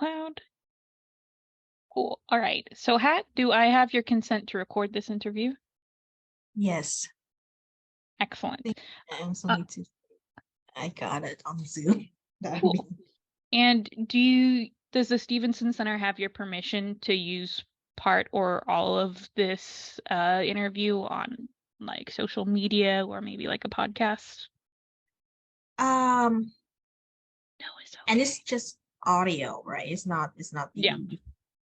SoundCloud. Cool. All right. So, Hat, do I have your consent to record this interview? Yes. Excellent. I also need to. I got it on Zoom. Cool. And does the Stevenson Center have your permission to use part or all of this interview on like social media or maybe like a podcast? Um, No, it's and okay. it's just audio, right? It's not. It's not Yeah. the.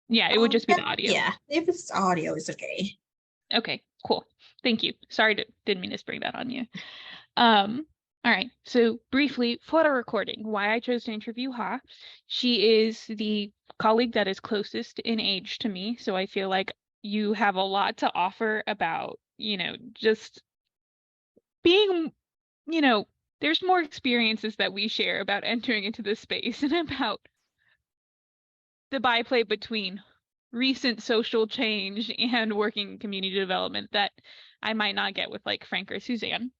Yeah, it would just be Yeah, the audio. yeah. If it's audio, it's okay. Okay, cool. Thank you. Sorry, didn't mean to spring that on you. All right. So briefly, for the recording, why I chose to interview Ha. She is the colleague that is closest in age to me, so I feel like you have a lot to offer about, just being, you know, there's more experiences that we share about entering into this space and about the byplay between recent social change and working community development that I might not get with like Frank or Suzanne.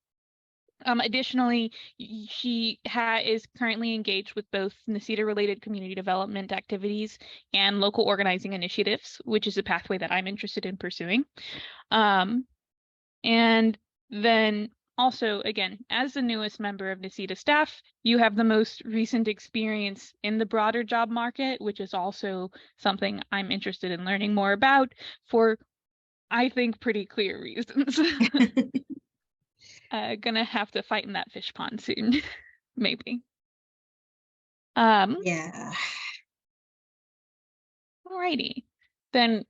Additionally, she is currently engaged with both NACITA-related community development activities and local organizing initiatives, which is a pathway that I'm interested in pursuing. And then also, again, as the newest member of NACITA staff, you have the most recent experience in the broader job market, which is also something I'm interested in learning more about for, I think, pretty clear reasons. Gonna have to fight in that fish pond soon, maybe. Yeah. Alrighty. Then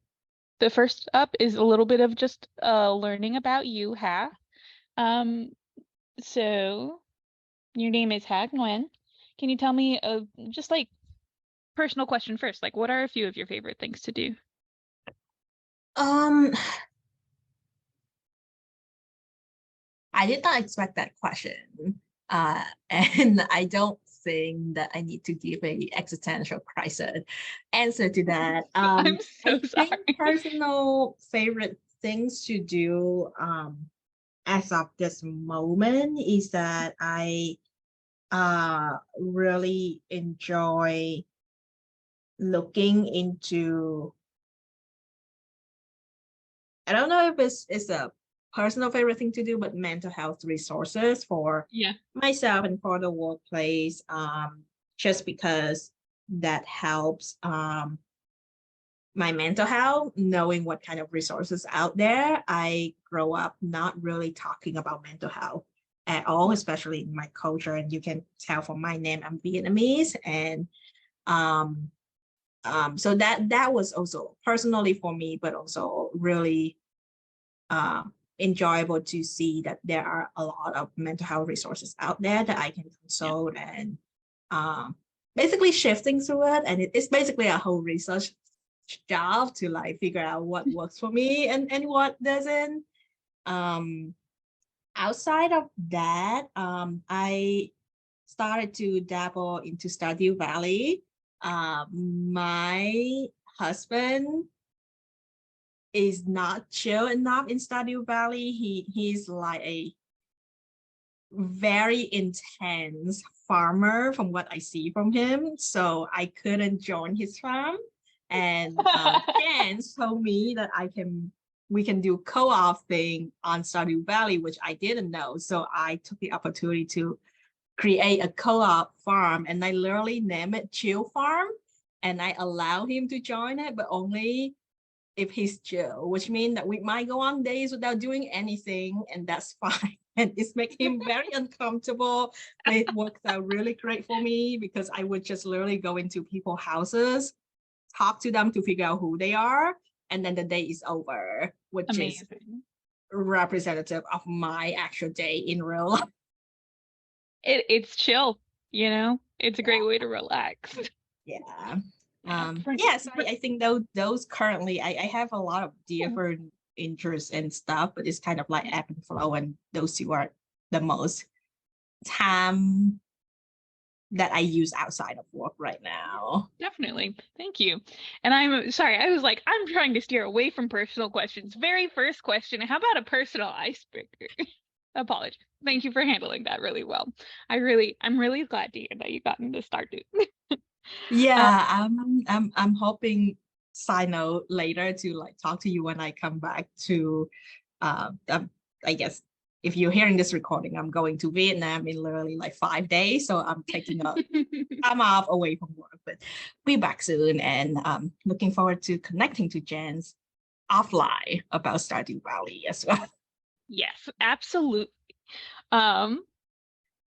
the first up is a little bit of just learning about you, Ha. Um, so your name is Ha Nguyen. Can you tell me just like personal question first? Like, what are a few of your favorite things to do? Um, I did not expect that question. And I don't think that I need to give a existential crisis answer to that. I'm so I think sorry. personal favorite things to do as of this moment is that I really enjoy looking into, I don't know if it's a personal favorite thing to do, but mental health resources for Yeah. myself and for the workplace, just because that helps my mental health, knowing what kind of resources out there. I grow up not really talking about mental health at all, especially in my culture. And you can tell from my name, I'm Vietnamese. And um, so that was also personally for me, but also really enjoyable to see that there are a lot of mental health resources out there that I can Yeah. consult and um, basically shifting through it. And it's basically a whole research job to like figure out what works for me and what doesn't. Um, Outside of that, I started to dabble into Stardew Valley. My husband is not chill enough in Stardew Valley. He's like a very intense farmer from what I see from him. So I couldn't join his farm. And Chance told me that we can do co-op thing on Stardew Valley, which I didn't know. So I took the opportunity to create a co-op farm and I literally named it Chill Farm. And I allow him to join it, but only if he's chill, which means that we might go on days without doing anything, and that's fine. And it's making him very uncomfortable. But it works out really great for me because I would just literally go into people's houses, talk to them to figure out who they are, and then the day is over, which is Amazing. representative of my actual day in real life. It's chill, It's a great way to relax. Yeah. Yeah. Yeah, so I think those currently I have a lot of different interests and stuff, but it's kind of like ebb and flow, and those two are the most time that I use outside of work right now. Definitely. Thank you. And I'm sorry, I was like, I'm trying to steer away from personal questions. Very first question, how about a personal icebreaker? Apologies. Thank you for handling that really well. I'm really glad to hear that you got into Stardew. Uh, Yeah, I'm hoping side note later to like talk to you when I come back to I guess if you're hearing this recording, I'm going to Vietnam in literally like 5 days. So I'm taking a time off away from work, but be back soon and looking forward to connecting to Jen's offline about Stardew Valley as well. yes, absolutely. Um,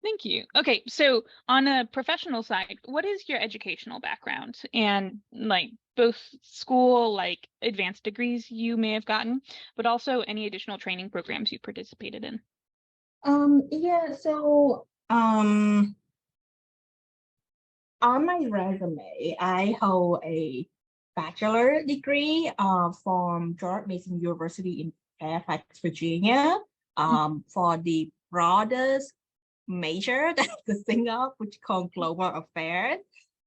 Thank you. Okay, so on a professional side, what is your educational background and like both school, like advanced degrees you may have gotten, but also any additional training programs you participated in? Yeah, on my resume, I hold a bachelor degree from George Mason University in Fairfax, Virginia, for the broadest major that I could think of, which called Global Affairs.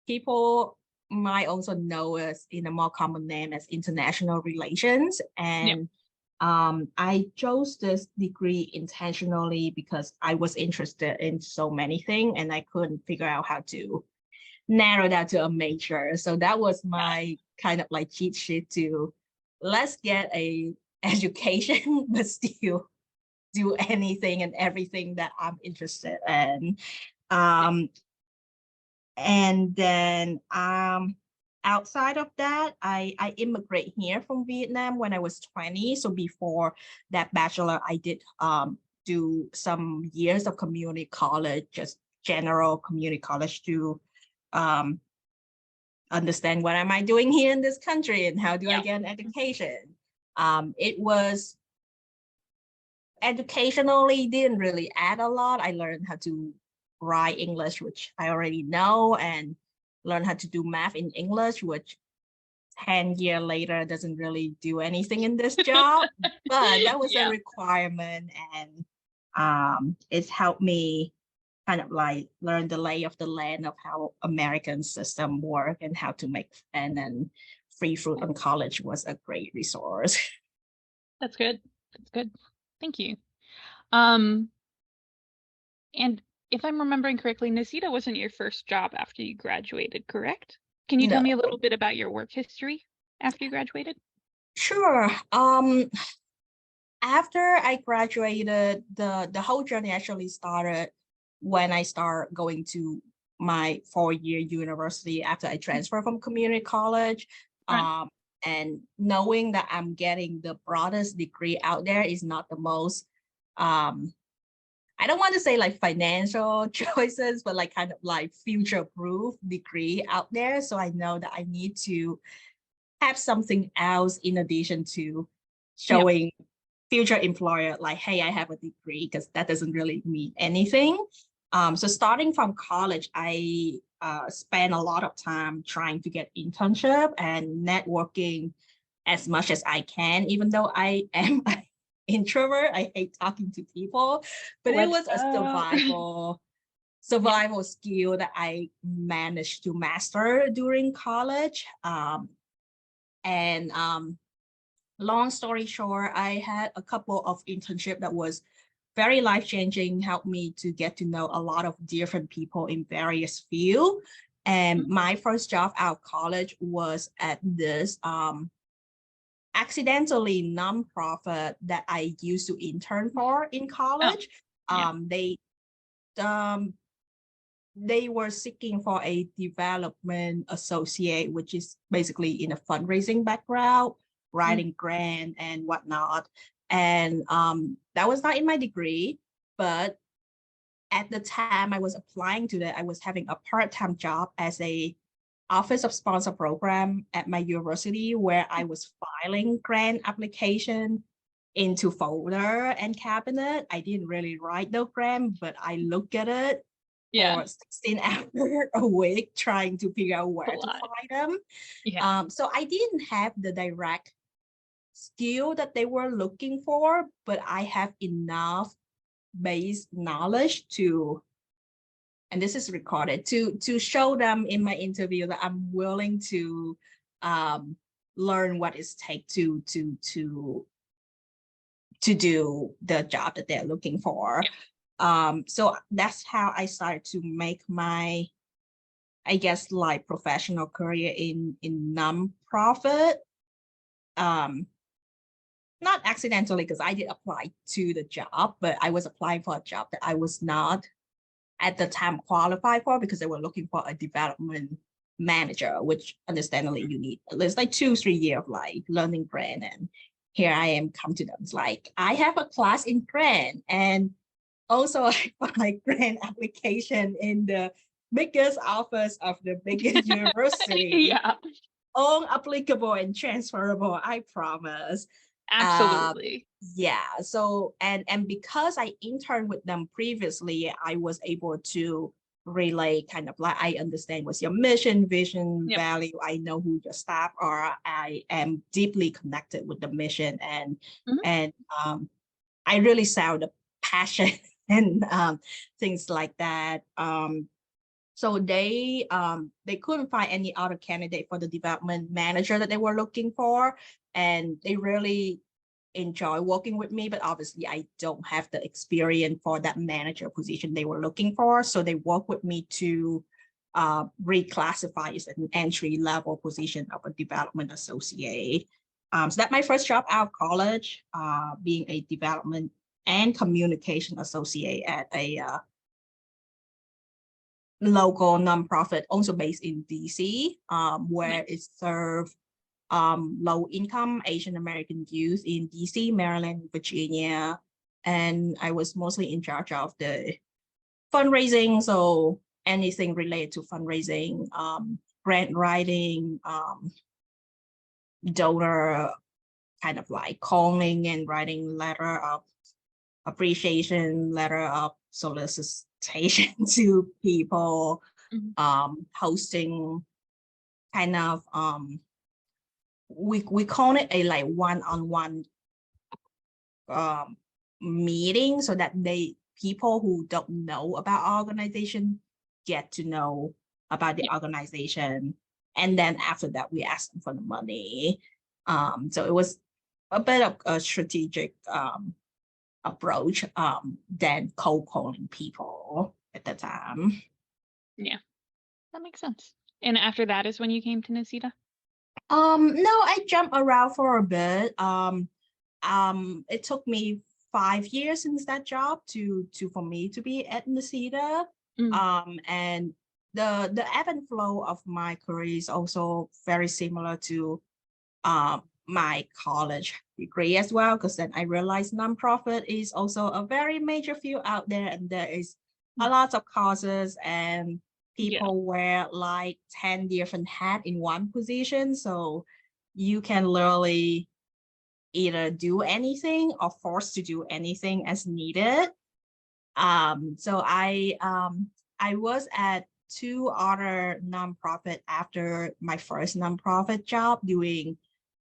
People might also know us in a more common name as International Relations. Yeah. And I chose this degree intentionally because I was interested in so many things and I couldn't figure out how to narrow that to a major. So that was my kind of like cheat sheet to let's get a education, but still do anything and everything that I'm interested in. Yeah. Um, and then outside of that, I immigrate here from Vietnam when I was 20. So before that bachelor, I did do some years of community college, just general community college to um, understand what am I doing here in this country and how do I Yeah. get an education. It was educationally didn't really add a lot. I learned how to write English, which I already know, and learn how to do math in English, which 10 years later doesn't really do anything in this job. But that was a Yeah. requirement, and it's helped me kind of like learn the lay of the land of how American system work and how to make and then free fruit in college was a great resource. That's good. That's good. Thank you. Um, and if I'm remembering correctly, Nasita wasn't your first job after you graduated, correct? Can you tell No, me a little bit about your work history after you graduated? sure. After I graduated, the whole journey actually started when I start going to my 4 year university after I transferred from community college. Right. Um, and knowing that I'm getting the broadest degree out there is not the most I don't want to say like financial choices, but like kind of like future proof degree out there. So I know that I need to have something else in addition to Yeah. showing future employer like, hey, I have a degree, because that doesn't really mean anything. So starting from college, I spent a lot of time trying to get internship and networking as much as I can, even though I am an introvert. I hate talking to people, but it Let's was a go. Yeah. survival skill that I managed to master during college. And long story short, I had a couple of internship that was very life-changing, helped me to get to know a lot of different people in various fields. And my first job out of college was at this accidentally nonprofit that I used to intern for in Oh, college. yeah. Um, they were seeking for a development associate, which is basically in a fundraising background, Mm. writing grant and whatnot. And that was not in my degree, but at the time I was applying to that, I was having a part-time job as a office of sponsor program at my university where I was filing grant application into folder and cabinet. I didn't really write the grant, but I look at it Yeah. for 16 hours a week trying to figure out A where to lot. find them. Yeah. So I didn't have the direct skill that they were looking for, but I have enough base knowledge to, and this is recorded, to show them in my interview that I'm willing to um, learn what it takes to do the job that they're looking for. Yeah. So that's how I started to make my I guess like professional career in nonprofit. Not accidentally because I did apply to the job, but I was applying for a job that I was not at the time qualified for because they were looking for a development manager, which understandably you need at least like 2-3 years of like learning French. And here I am come to them. It's like, I have a class in French and also I filed grant application in the biggest office of the biggest university. Yeah, All applicable and transferable, I promise. Uh, absolutely. yeah, so and because I interned with them previously, I was able to relay kind of like I understand what's your mission, vision, Yep. value. I know who your staff are. I am deeply connected with the mission Mhm. and I really saw the passion and things like that. So they couldn't find any other candidate for the development manager that they were looking for, and they really enjoy working with me. But obviously, I don't have the experience for that manager position they were looking for. So they work with me to reclassify as an entry level position of a development associate. So that's my first job out of college, being a development and communication associate at a local nonprofit also based in DC, where it Nice. serves low income Asian American youth in DC, Maryland, Virginia. And I was mostly in charge of the fundraising. So anything related to fundraising, grant writing, donor kind of like calling and writing letter of appreciation, letter of solicitation to people, Mhm. hosting kind of we call it a like one-on-one meeting so that they people who don't know about our organization get to know about the Yeah. organization, and then after that we ask them for the money. So it was a bit of a strategic approach than cold calling people at the time. Yeah, that makes sense. And after that is when you came to Nisita? No, I jumped around for a bit. It took me 5 years since that job to for me to be at Nisita. Mm. And the ebb and flow of my career is also very similar to my college degree as well, because then I realized nonprofit is also a very major field out there, and there is a Mm. lot of causes and Yeah. people wear like 10 different hats in one position. So you can literally either do anything or forced to do anything as needed. So I was at two other nonprofit after my first nonprofit job, doing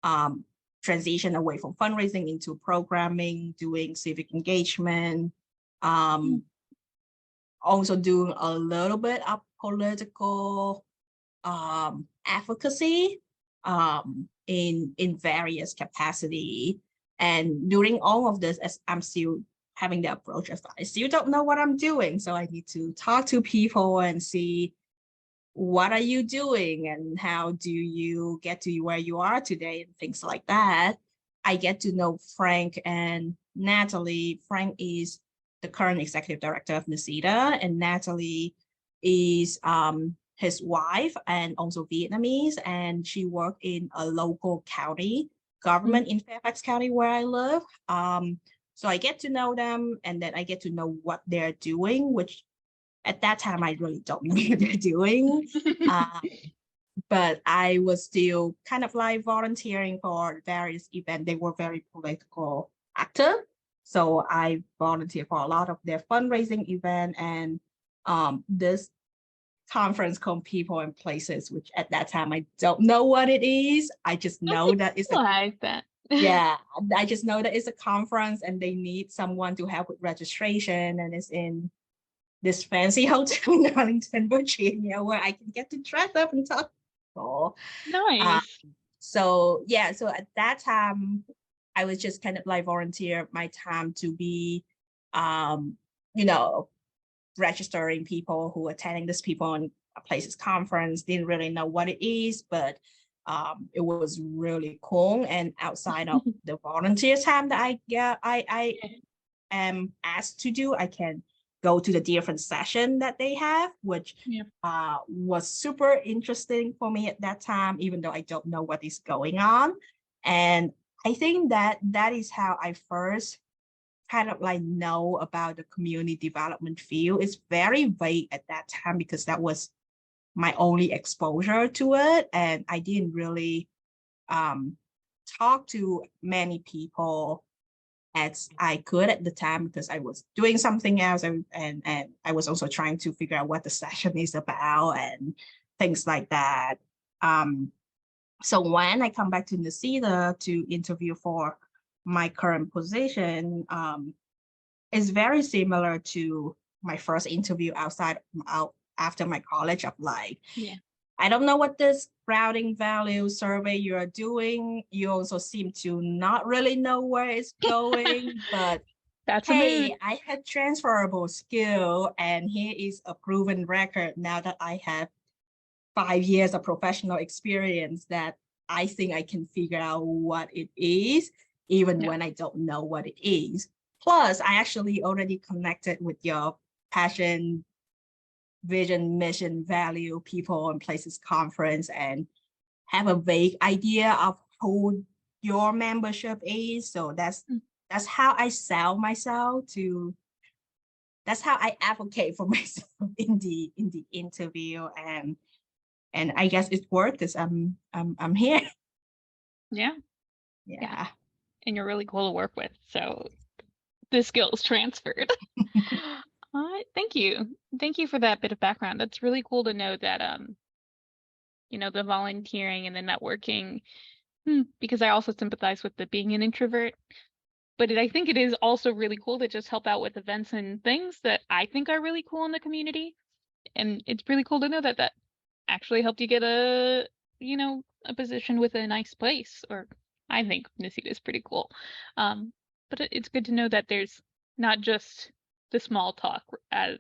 um, transition away from fundraising into programming, doing civic engagement, Mm. also doing a little bit of political advocacy in various capacity. And during all of this, as I'm still having the approach of I still don't know what I'm doing, so I need to talk to people and see what are you doing and how do you get to where you are today and things like that. I get to know Frank and Natalie. Frank is the current executive director of Nisita, and Natalie is his wife and also Vietnamese, and she worked in a local county Mm. government in Fairfax County where I live. So I get to know them, and then I get to know what they're doing, which at that time I really don't know what they're doing. Uh, but I was still kind of like volunteering for various events. They were very political active. So I volunteered for a lot of their fundraising event and this conference called People and Places, which at that time I don't know what it is. I just I know didn't that it's a realize that. yeah, I just know that it's a conference and they need someone to help with registration, and it's in this fancy hotel in Arlington, Virginia, where I can get to dress up and talk to people. Uh, Nice. so yeah, so at that time, I was just kind of like volunteer my time to be, um, you know, registering people who attending this people and a places conference, didn't really know what it is, but it was really cool. And outside of the volunteer time that I am asked to do, I can go to the different session that they have, which Yeah. was super interesting for me at that time, even though I don't know what is going on. And I think that that is how I first kind of like know about the community development field. It's very vague at that time because that was my only exposure to it. And I didn't really um, talk to many people as I could at the time because I was doing something else and I was also trying to figure out what the session is about and things like that. Um, so when I come back to New Zealand to interview for my current position, it's very similar to my first interview out after my college of like, Yeah. I don't know what this routing value survey you're doing. You also seem to not really know where it's going, but That's a mood. hey, I had transferable skill and here is a proven record now that I have 5 years of professional experience that I think I can figure out what it is, even Yeah. when I don't know what it is. Plus, I actually already connected with your passion, vision, mission, value, people and places conference and have a vague idea of who your membership is. So that's how I sell myself to that's how I advocate for myself in the interview and I guess it worked because I'm here. Yeah. Yeah. Yeah. And you're really cool to work with. So the skills transferred. Thank you. Thank you for that bit of background. That's really cool to know that the volunteering and the networking, because I also sympathize with the being an introvert. But I think it is also really cool to just help out with events and things that I think are really cool in the community. And it's really cool to know that that actually helped you get a position with a nice place. Or I think Nisita is pretty cool. But it's good to know that there's not just the small talk as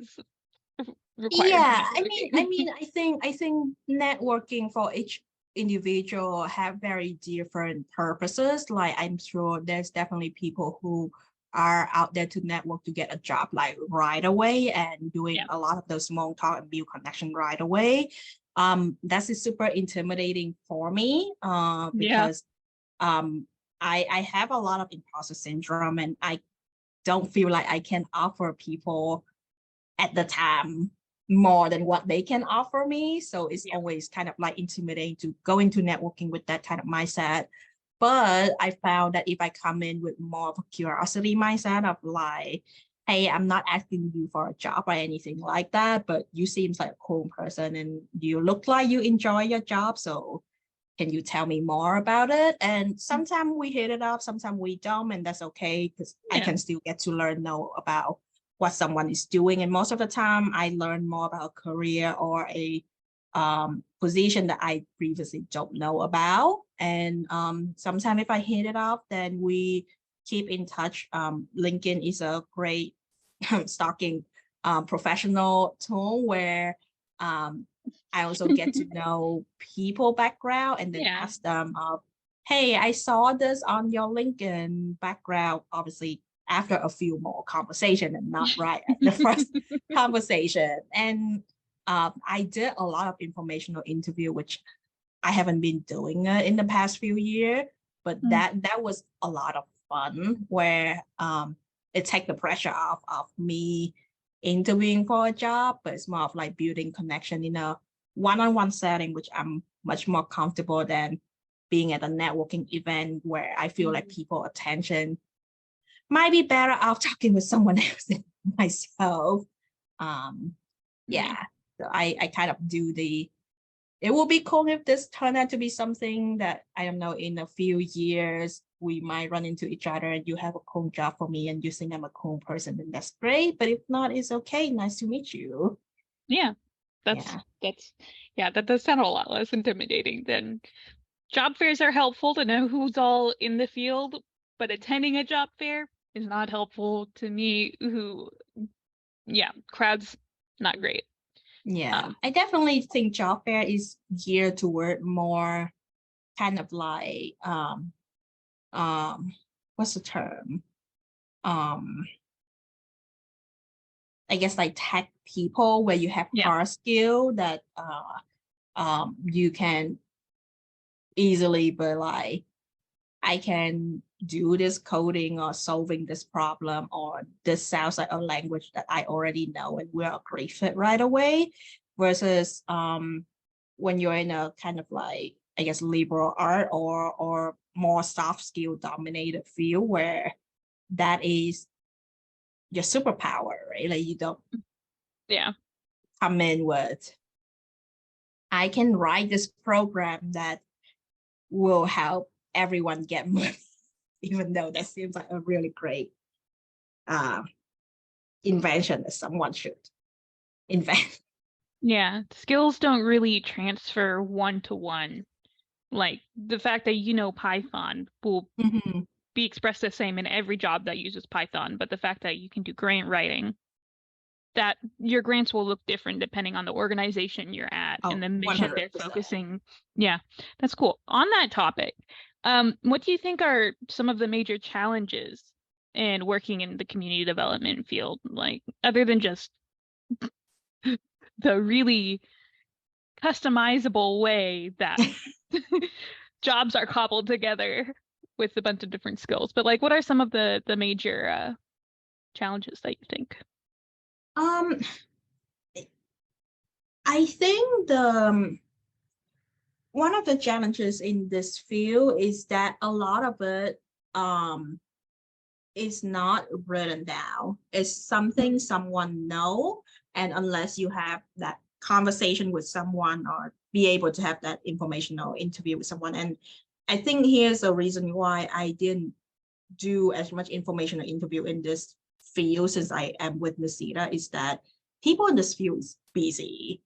required for Yeah, networking. I think networking for each individual have very different purposes. Like I'm sure there's definitely people who are out there to network to get a job like right away and doing Yeah. a lot of those small talk and build connection right away. That is super intimidating for me Yeah. because um I have a lot of imposter syndrome and I don't feel like I can offer people at the time more than what they can offer me. So it's Yeah. always kind of like intimidating to go into networking with that kind of mindset. But I found that if I come in with more of a curiosity mindset of like, hey, I'm not asking you for a job or anything like that, but you seems like a cool person and you look like you enjoy your job. So can you tell me more about it? And sometimes we hit it up, sometimes we don't, and that's okay because I Yeah. can still get to know about what someone is doing. And most of the time, I learn more about a career or a position that I previously don't know about. And sometimes if I hit it off, then we keep in touch. LinkedIn is a great stalking professional tool where I also get to know people background and then Yeah. ask them hey, I saw this on your LinkedIn background, obviously after a few more conversation and not right at the first conversation. And I did a lot of informational interview, which I haven't been doing in the past few years, but Mm. that was a lot of fun where it take the pressure off of me interviewing for a job, but it's more of like building connection in a one-on-one setting, which I'm much more comfortable than being at a networking event where I feel like Mm. people attention might be better off talking with someone else than myself. Um, Yeah. yeah, so I kind of do the it will be cool if this turned out to be something that I don't know in a few years we might run into each other and you have a cool job for me and you think I'm a cool person, then that's great. But if not, it's okay. Nice to meet you. Yeah. That's Yeah. that's yeah, that does sound a lot less intimidating than job fairs are helpful to know who's all in the field, but attending a job fair is not helpful to me who, yeah, crowds not great. Yeah, I definitely think job fair is geared toward more kind of like what's the term? Um I guess like tech people where you have Yeah. hard skill that you can easily be like, I can do this coding or solving this problem, or this sounds like a language that I already know and we're a great fit right away. Versus when you're in a kind of like, I guess, liberal art or more soft skill dominated field where that is your superpower, right? Like you don't Yeah. come in with, I can write this program that will help everyone get money, even though that seems like a really great uh, invention that someone should invent. Yeah. Skills don't really transfer one to one. Like the fact that you know Python will Mhm. be expressed the same in every job that uses Python, but the fact that you can do grant writing, that your grants will look different depending on the organization you're at and Oh, the mission they're 100%. focusing. Yeah, that's cool. On that topic, what do you think are some of the major challenges in working in the community development field, like other than just the really customizable way that jobs are cobbled together with a bunch of different skills, but like what are some of the major challenges that you think? Um, I think the one of the challenges in this field is that a lot of it is not written down. It's something someone know, and unless you have that conversation with someone or be able to have that informational interview with someone, and I think here's a reason why I didn't do as much informational interview in this field since I am with Nisita is that people in this field is busy.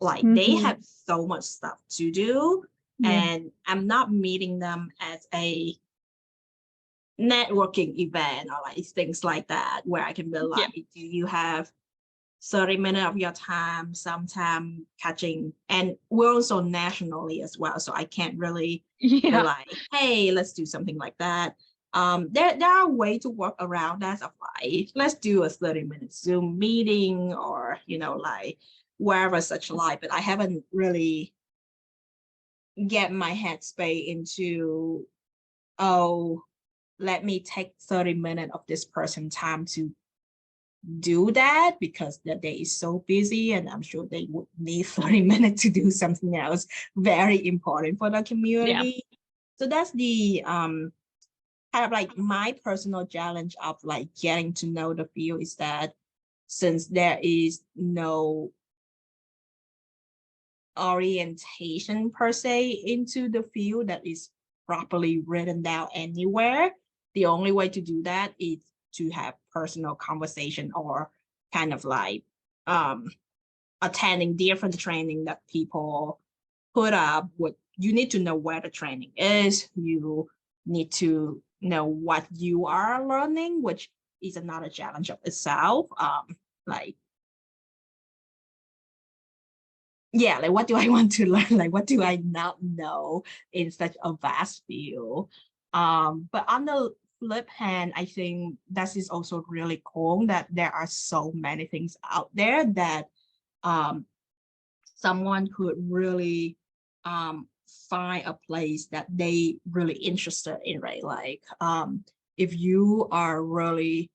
Like they Hmm. have so much stuff to do, Yeah. and I'm not meeting them as a networking event or like things like that where I can be Yeah. like, do you have 30 minutes of your time, sometime catching, and we're also nationally as well. So I can't really be Yeah. like, hey, let's do something like that. There are ways to work around that of like, let's do a 30-minute Zoom meeting or, like wherever such like, but I haven't really get my headspace into, oh, let me take 30 minutes of this person's time to do that because the day is so busy and I'm sure they would need 30 minutes to do something else very important for the Yeah. community. So that's the kind of like my personal challenge of like getting to know the field is that since there is no orientation per se into the field that is properly written down anywhere, the only way to do that is to have personal conversation or kind of like um, attending different training that people put up. What you need to know where the training is, you need to know what you are learning, which is another challenge of itself. Like yeah, like what do I want to learn? Like what do I not know in such a vast field? But on the flip hand, I think that is also really cool that there are so many things out there that um, someone could really find a place that they really interested in, right? Like if you are really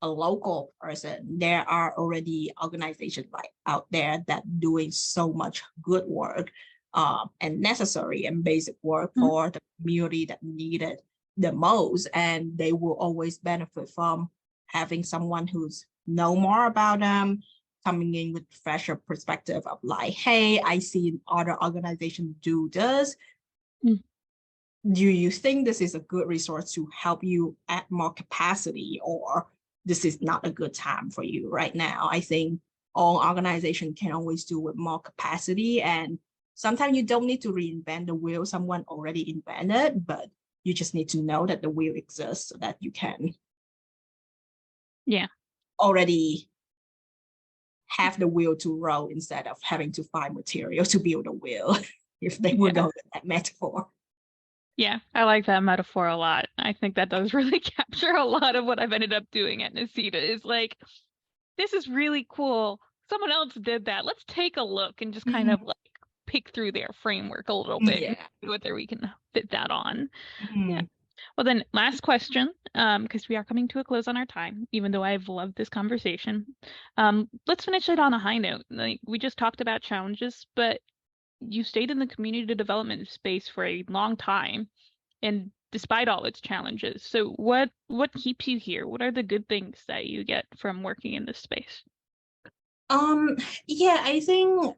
a local person, there are already organizations like out there that doing so much good work and necessary and basic work Mhm. for the community that need it the most, and they will always benefit from having someone who's know more about them coming in with fresher perspective of like, hey, I see other organizations do this. Mm. Do you think this is a good resource to help you add more capacity, or this is not a good time for you right now? I think all organizations can always do with more capacity, and sometimes you don't need to reinvent the wheel someone already invented, but you just need to know that the wheel exists so that you can Yeah. already have the wheel to roll instead of having to find material to build a wheel, if they were Yeah. going with that metaphor. Yeah, I like that metaphor a lot. I think that does really capture a lot of what I've ended up doing at Nisita is like, this is really cool. Someone else did that. Let's take a look and just kind of like pick through their framework a little bit and Yeah. see whether we can fit that on. Yeah. Mhm. Well, then last question, because we are coming to a close on our time, even though I've loved this conversation. Let's finish it on a high note. Like we just talked about challenges, but you stayed in the community development space for a long time, and despite all its challenges. So what keeps you here? What are the good things that you get from working in this space? Um, yeah, I think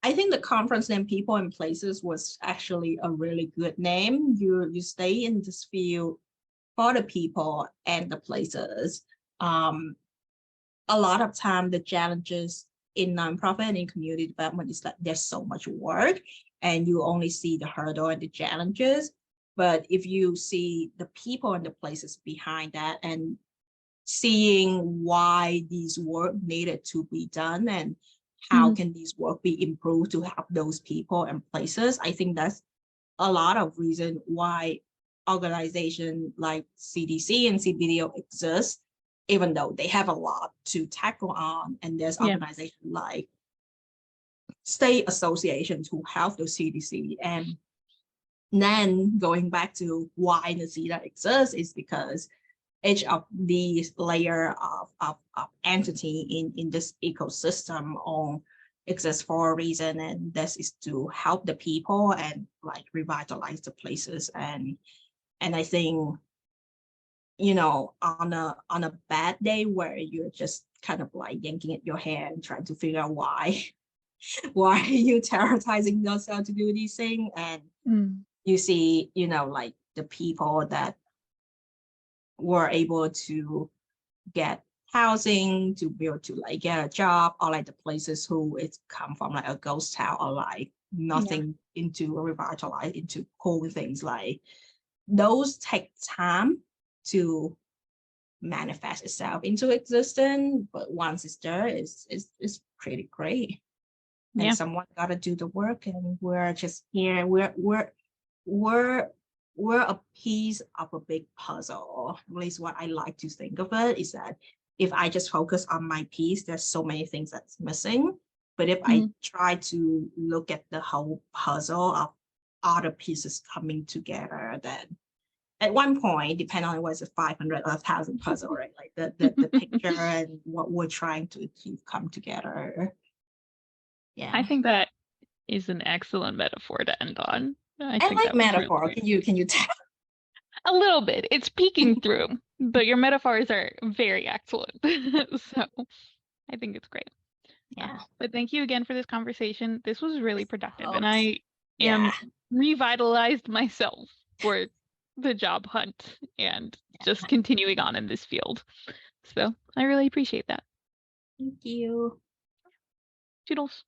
the conference name People and Places was actually a really good name. You stay in this field for the people and the places. Um, a lot of time the challenges in nonprofit and in community development is that there's so much work and you only see the hurdle and the challenges. But if you see the people and the places behind that and seeing why these work needed to be done and how Mm, can these work be improved to help those people and places, I think that's a lot of reason why organizations like CDC and CBDO exist, even though they have a lot to tackle on. And there's yeah. organizations like state associations who help the CDC. And then going back to why NACIDA exists is because each of these layer of entity in this ecosystem all exists for a reason, and this is to help the people and like revitalize the places. And I think, you know, on a bad day where you're just kind of like yanking at your hair and trying to figure out why are you terrorizing yourself to do these things, and Mm, you see, you know, like the people that were able to get housing, to be able to like get a job, or like the places who it's come from like a ghost town or like yeah. nothing into revitalize into cool things, like those take time to manifest itself into existence, but once it's there, it's pretty great. And Yeah. someone got to do the work, and we're just here. We're we're a piece of a big puzzle. At least what I like to think of it is that if I just focus on my piece, there's so many things that's missing. But if I Mm, try to look at the whole puzzle of other pieces coming together, then at one point, depending on whether it's a 500 or 1,000 puzzle, right? Like the picture and what we're trying to achieve come together. I Yeah. think that is an excellent metaphor to end on. I I think like that was really metaphor. great. Can you tell? A little bit. It's peeking through, but your metaphors are very excellent. So I think it's great. Yeah. But thank you again for this conversation. This was really productive, and Helps. I Yeah. am revitalized myself for the job hunt and just continuing on in this field. So I really appreciate that. Thank you. Toodles.